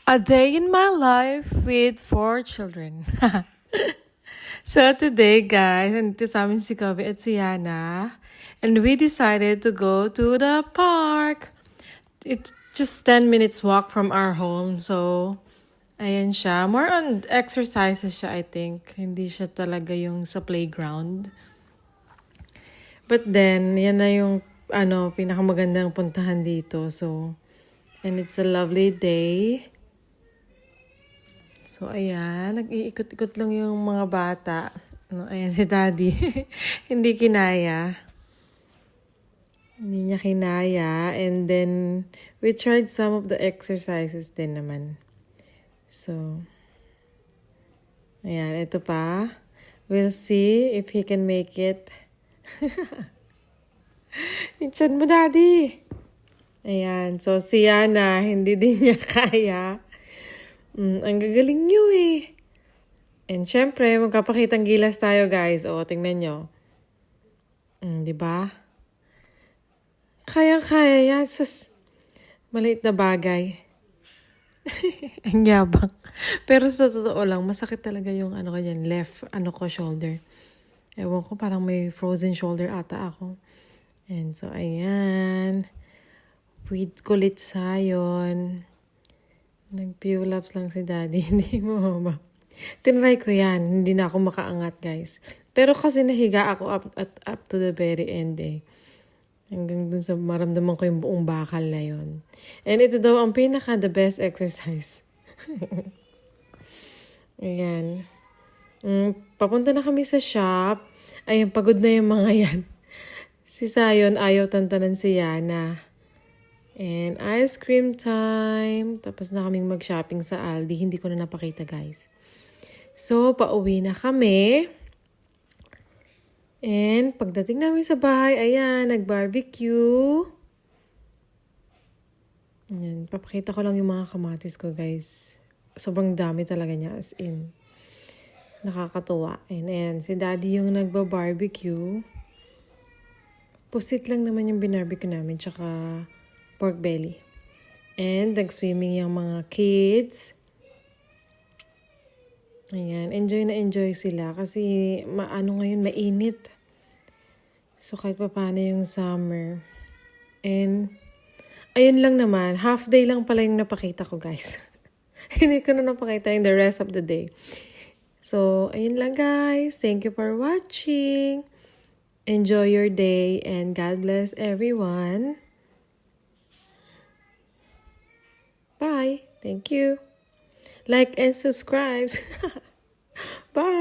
A day in my life with 4 children. So today, guys, nandito sa amin si Kobe at si Yana. And we decided to go to the park. It's just 10 minutes walk from our home. So, ayan siya. More on exercises siya, I think. Hindi siya talaga yung sa playground. But then, yan na yung pinakamagandang puntahan dito. So, and it's a lovely day. So, ayan. Nag-iikot-ikot lang yung mga bata. No, ayan si Daddy. Hindi kinaya. Hindi niya kinaya. And then, we tried some of the exercises din naman. So, ayan. Ito pa. We'll see if he can make it. Tiyan mo, Daddy. Ayan. So, si Yana, hindi din niya kaya. Ang gagaling niyo eh. And syempre, magkapakitang gilas tayo, guys. O, tingnan nyo. Di ba? Kayang-kaya yan. Sus, maliit na bagay. Ang yabang. Pero sa totoo lang, masakit talaga yung left, shoulder. Ewan ko, parang may frozen shoulder ata ako. And so, ayan. With kulit sayon. Nag-pull-ups lang si Daddy. Hindi mo ba? Tinry ko yan. Hindi na ako makaangat, guys. Pero kasi nahiga ako up to the very end eh. Hanggang dun sa maramdaman ko yung buong bakal na yon. And ito daw ang the best exercise. Ayan. Papunta na kami sa shop. Ayan, pagod na yung mga yan. Si Sayon, ayaw tantanan si Yana. And ice cream time. Tapos na kaming mag-shopping sa Aldi. Hindi ko na napakita, guys. So, pauwi na kami. And pagdating namin sa bahay, ayan, nag-barbecue. Ayan, papakita ko lang yung mga kamatis ko, guys. Sobrang dami talaga niya, as in. Nakakatuwa. And ayan, si Daddy yung nagba-barbecue. Pusit lang naman yung binarbecue namin, tsaka pork belly. And nag-swimming yung mga kids. Ayan, enjoy na enjoy sila kasi ngayon mainit. So kahit pa paano yung summer. And ayun lang naman, half day lang pala yung napakita ko, guys. Hindi ko na napakita yung the rest of the day. So ayun lang, guys. Thank you for watching. Enjoy your day and God bless everyone. Bye. Thank you. Like and subscribe. Bye.